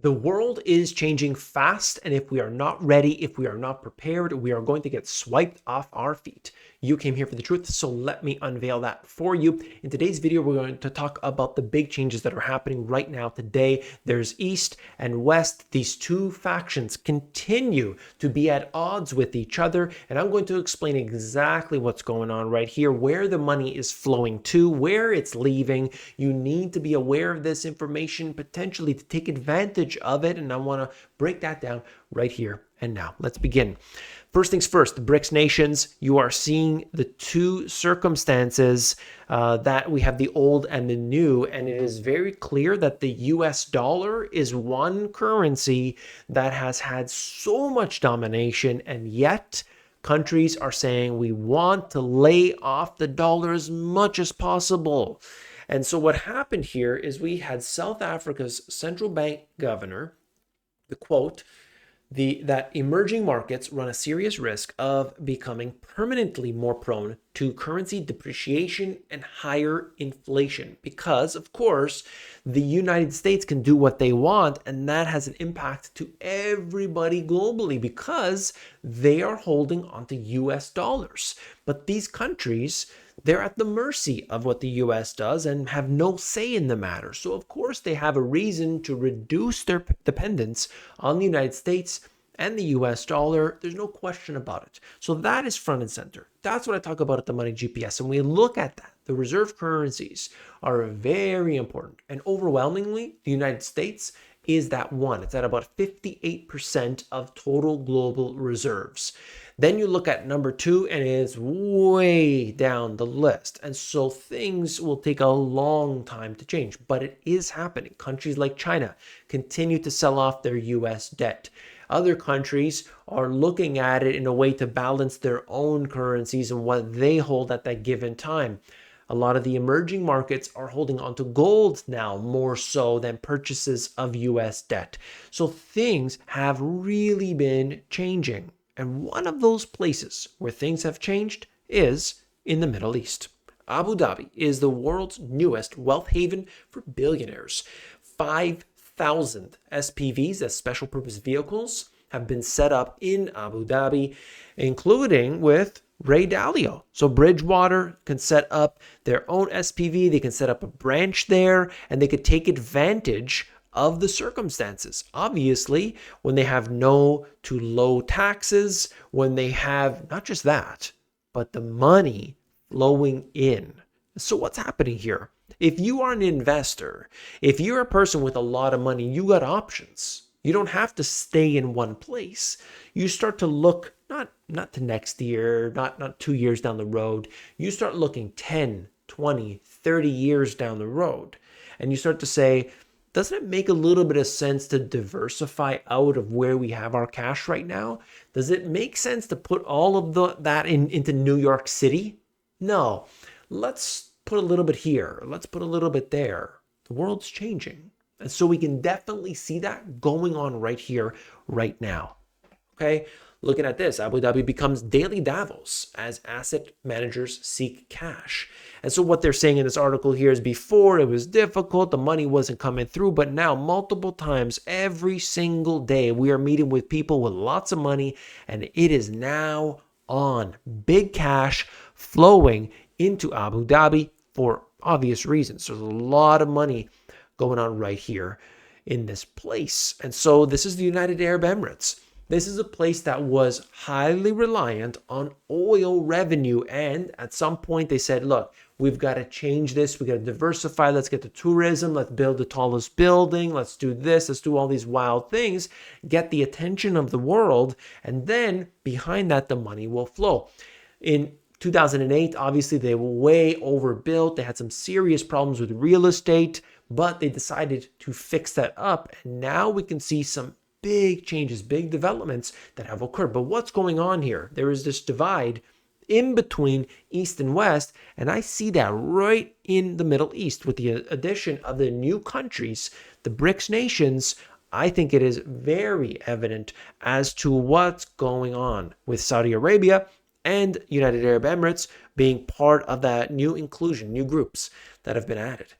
The world is changing fast, and if we are not ready, if we are not prepared, we are going to get swiped off our feet. You came here for the truth, so let me unveil that for you. In today's video, we're going to talk about the big changes that are happening right now today. There's East and West. These two factions continue to be at odds with each other, and I'm going to explain exactly what's going on right here, where the money is flowing to, where it's leaving. You need to be aware of this information, potentially to take advantage of it, and I want to break that down right here and now. Let's begin. First things first, the BRICS nations, you are seeing the two circumstances that we have, the old and the new, and it is very clear that the US dollar is one currency that has had so much domination, and yet countries are saying we want to lay off the dollar as much as possible. And so what happened here is we had South Africa's central bank governor, the quote, that emerging markets run a serious risk of becoming permanently more prone to currency depreciation and higher inflation because, of course, the United States can do what they want, and that has an impact to everybody globally because they are holding onto US dollars. But these countries, they're at the mercy of what the US does and have no say in the matter. So, of course, they have a reason to reduce their dependence on the United States and the US dollar. There's no question about it. So that is front and center. That's what I talk about at the Money GPS. And we look at that. The reserve currencies are very important. And overwhelmingly, the United States is that one. It's at about 58% of total global reserves. Then you look at number two, and it's way down the list. And so things will take a long time to change, but it is happening. Countries like China continue to sell off their US debt. Other countries are looking at it in a way to balance their own currencies and what they hold at that given time. A lot of the emerging markets are holding on to gold now more so than purchases of US debt. So things have really been changing. And one of those places where things have changed is in the Middle East. Abu Dhabi is the world's newest wealth haven for billionaires. 5,000 SPVs, as special purpose vehicles, have been set up in Abu Dhabi, including with Ray Dalio. So Bridgewater can set up their own SPV, they can set up a branch there, and they could take advantage of the circumstances. Obviously, when they have no to low taxes, when they have not just that, but the money flowing in. So what's happening here? If you are an investor, if you're a person with a lot of money, you got options. You don't have to stay in one place. You start to look not to next year, not 2 years down the road. You start looking 10, 20, 30 years down the road. And you start to say, doesn't it make a little bit of sense to diversify out of where we have our cash right now? Does it make sense to put all of that into New York City? No. Let's put a little bit here. Let's put a little bit there. The world's changing. And so we can definitely see that going on right here, right now. Okay? Looking at this, Abu Dhabi becomes daily Davos as asset managers seek cash. And so what they're saying in this article here is before it was difficult, the money wasn't coming through, but now multiple times every single day we are meeting with people with lots of money, and it is now on. Big cash flowing into Abu Dhabi for obvious reasons. There's a lot of money going on right here in this place. And so this is the United Arab Emirates. This is a place that was highly reliant on oil revenue. And at some point they said, look, we've got to change this. We got to diversify. Let's get to tourism. Let's build the tallest building. Let's do this. Let's do all these wild things, get the attention of the world. And then behind that, the money will flow. In 2008, obviously, they were way overbuilt. They had some serious problems with real estate, but they decided to fix that up. And now we can see some big changes, big developments that have occurred. But what's going on here? There is this divide in between East and West, and I see that right in the Middle East with the addition of the new countries, the BRICS nations. I think it is very evident as to what's going on with Saudi Arabia and United Arab Emirates being part of that new inclusion, new groups that have been added.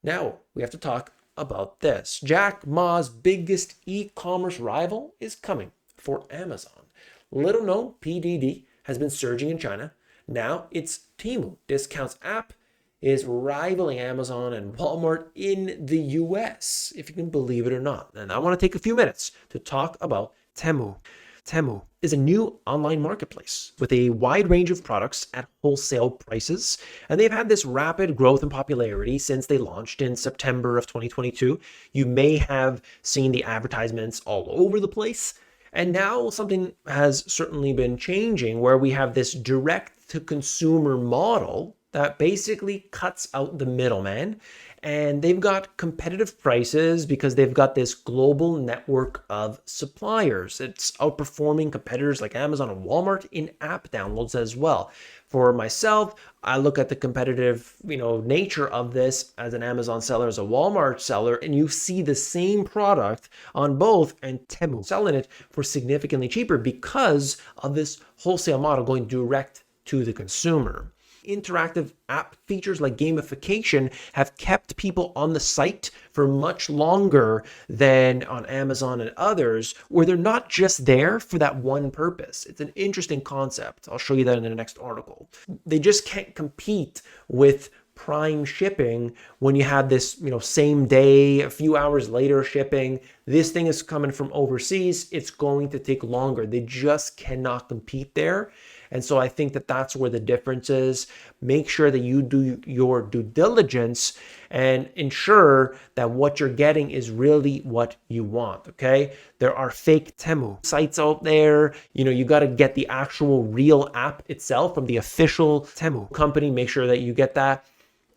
Now we have to talk about this. Jack Ma's biggest e-commerce rival is coming for Amazon. Little known, PDD has been surging in China. Now it's TEMU discounts app is rivaling Amazon and Walmart in the US, if you can believe it or not. And I want to take a few minutes to talk about TEMU. TEMU is a new online marketplace with a wide range of products at wholesale prices, and they've had this rapid growth and popularity since they launched in September of 2022. You may have seen the advertisements all over the place, and now something has certainly been changing where we have this direct-to-consumer model that basically cuts out the middleman, and they've got competitive prices because they've got this global network of suppliers. It's outperforming competitors like Amazon and Walmart in app downloads as well. For myself, I look at the competitive, nature of this as an Amazon seller, as a Walmart seller, and you see the same product on both, and TEMU selling it for significantly cheaper because of this wholesale model going direct to the consumer. Interactive app features like gamification have kept people on the site for much longer than on Amazon and others, where they're not just there for that one purpose. It's an interesting concept. I'll show you that in the next article. They just can't compete with prime shipping when you have this, same day, a few hours later shipping. This thing is coming from overseas. It's going to take longer. They just cannot compete there. And so I think that that's where the difference is. Make sure that you do your due diligence and ensure that what you're getting is really what you want, okay? There are fake TEMU sites out there. You got to get the actual real app itself from the official TEMU company. Make sure that you get that.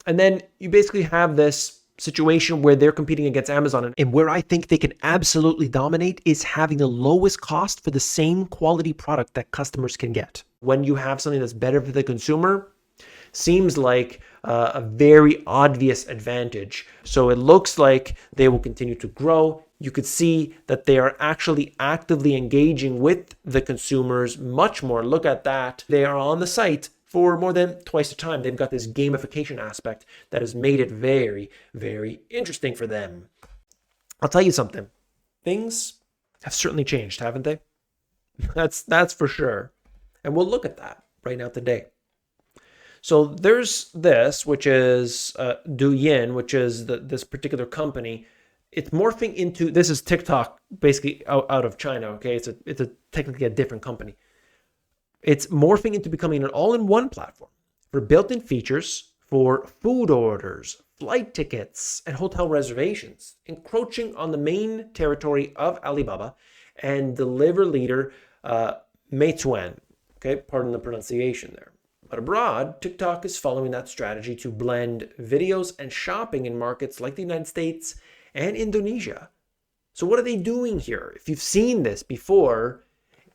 And then you basically have this situation where they're competing against Amazon. And where I think they can absolutely dominate is having the lowest cost for the same quality product that customers can get. When you have something that's better for the consumer, seems like a very obvious advantage. So it looks like they will continue to grow. You could see that they are actually actively engaging with the consumers much more. Look at that. They are on the site for more than twice the time. They've got this gamification aspect that has made it very, very interesting for them. I'll tell you something. Things have certainly changed, haven't they? That's for sure. And we'll look at that right now today. So there's this, which is Douyin, which is this particular company. It's morphing into, this is TikTok, basically out of China, okay? It's a technically a different company. It's morphing into becoming an all-in-one platform for built-in features for food orders, flight tickets, and hotel reservations, encroaching on the main territory of Alibaba and deliver leader Meituan. Okay, pardon the pronunciation there. But abroad, TikTok is following that strategy to blend videos and shopping in markets like the United States and Indonesia. So what are they doing here? If you've seen this before,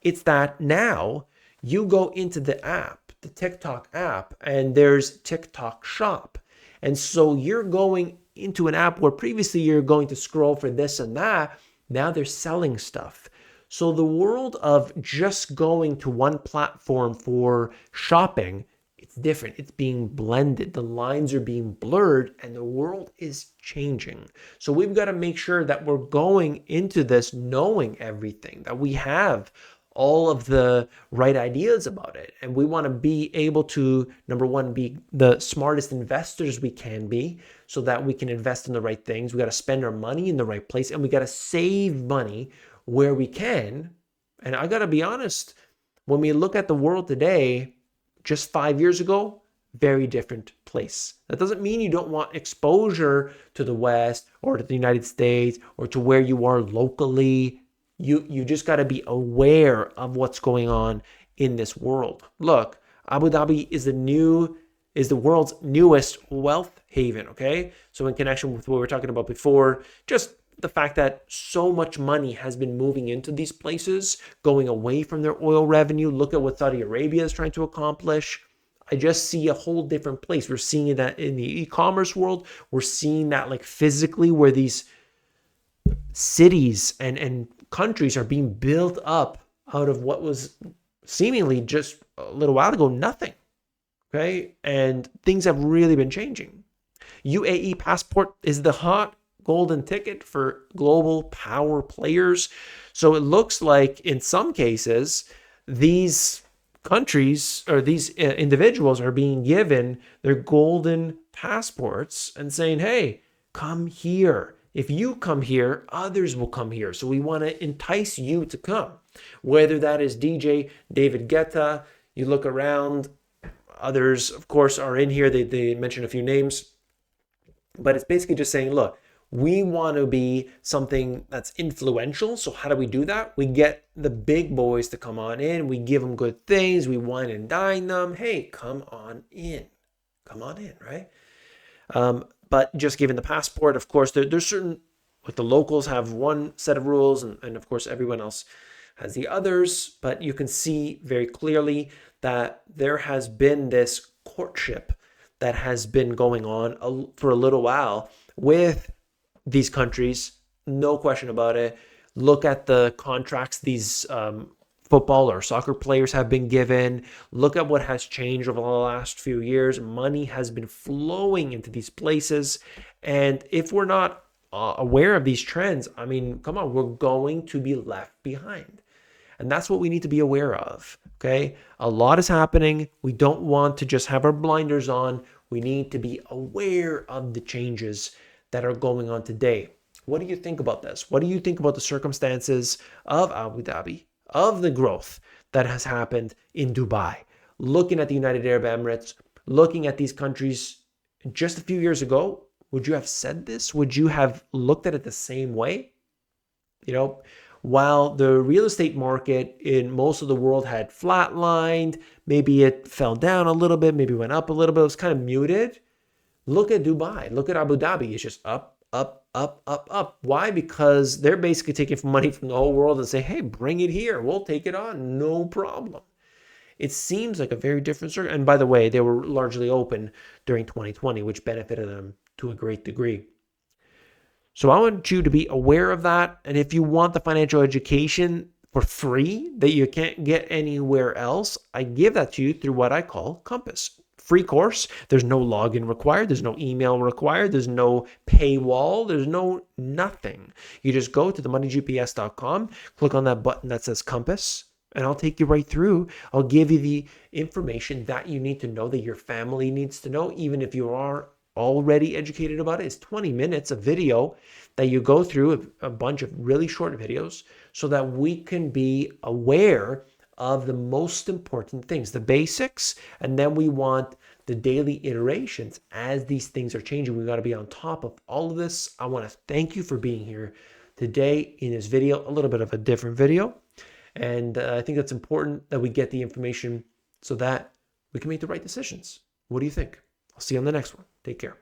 it's that now you go into the app, the TikTok app, and there's TikTok Shop. And so you're going into an app where previously you're going to scroll for this and that. Now they're selling stuff. So the world of just going to one platform for shopping, it's different. It's being blended. The lines are being blurred and the world is changing. So we've got to make sure that we're going into this knowing everything, that we have all of the right ideas about it. And we want to be able to, number one, be the smartest investors we can be so that we can invest in the right things. We got to spend our money in the right place and we got to save money where we can. And I got to be honest, when we look at the world today, just 5 years ago, very different place. That doesn't mean you don't want exposure to the West or to the United States or to where you are locally. You just got to be aware of what's going on in this world. Look, Abu Dhabi is the world's newest wealth haven, okay? So in connection with what we were talking about before, just the fact that so much money has been moving into these places, going away from their oil revenue. Look at what Saudi Arabia is trying to accomplish. I just see a whole different place. We're seeing that in the e-commerce world. We're seeing that like physically where these cities and countries are being built up out of what was seemingly just a little while ago nothing. Okay, and things have really been changing. UAE passport is the hot golden ticket for global power players. So it looks like in some cases, these countries or these individuals are being given their golden passports and saying, hey, come here. If you come here, others will come here. So we want to entice you to come. Whether that is DJ David Guetta, you look around, others, of course, are in here. They mention a few names. But it's basically just saying, look, we want to be something that's influential. So how do we do that? We get the big boys to come on in. We give them good things. We wine and dine them. Hey, come on in. Come on in, right? But just given the passport, of course, there's certain, like the locals have one set of rules, and of course, everyone else has the others. But you can see very clearly that there has been this courtship that has been going on for a little while with these countries, no question about it. Look at the contracts these football or soccer players have been given. Look at what has changed over the last few years. Money has been flowing into these places. And if we're not aware of these trends, I mean, come on, we're going to be left behind. And that's what we need to be aware of, okay? A lot is happening. We don't want to just have our blinders on. We need to be aware of the changes that are going on today. What do you think about this? What do you think about the circumstances of Abu Dhabi, of the growth that has happened in Dubai? Looking at the United Arab Emirates, looking at these countries just a few years ago, would you have said this? Would you have looked at it the same way? You know, while the real estate market in most of the world had flatlined, maybe it fell down a little bit, maybe went up a little bit, it was kind of muted. Look at Dubai, look at Abu Dhabi. It's just up, up, up, up, up. Why? Because they're basically taking money from the whole world and say, hey, bring it here. We'll take it on. No problem. It seems like a very different circle. And by the way, they were largely open during 2020, which benefited them to a great degree. So I want you to be aware of that. And if you want the financial education for free that you can't get anywhere else, I give that to you through what I call Compass. Free course. There's no login required. There's no email required. There's no paywall. There's no nothing. You just go to themoneygps.com, click on that button that says Compass, and I'll take you right through. I'll give you the information that you need to know, that your family needs to know, even if you are already educated about it. It's 20 minutes of video that you go through, a bunch of really short videos, so that we can be aware of the most important things, the basics, and then we want the daily iterations as these things are changing. We got to be on top of all of this. I want to thank you for being here today in this video, a little bit of a different video. And I think that's important that we get the information so that we can make the right decisions. What do you think? I'll see you on the next one. Take care.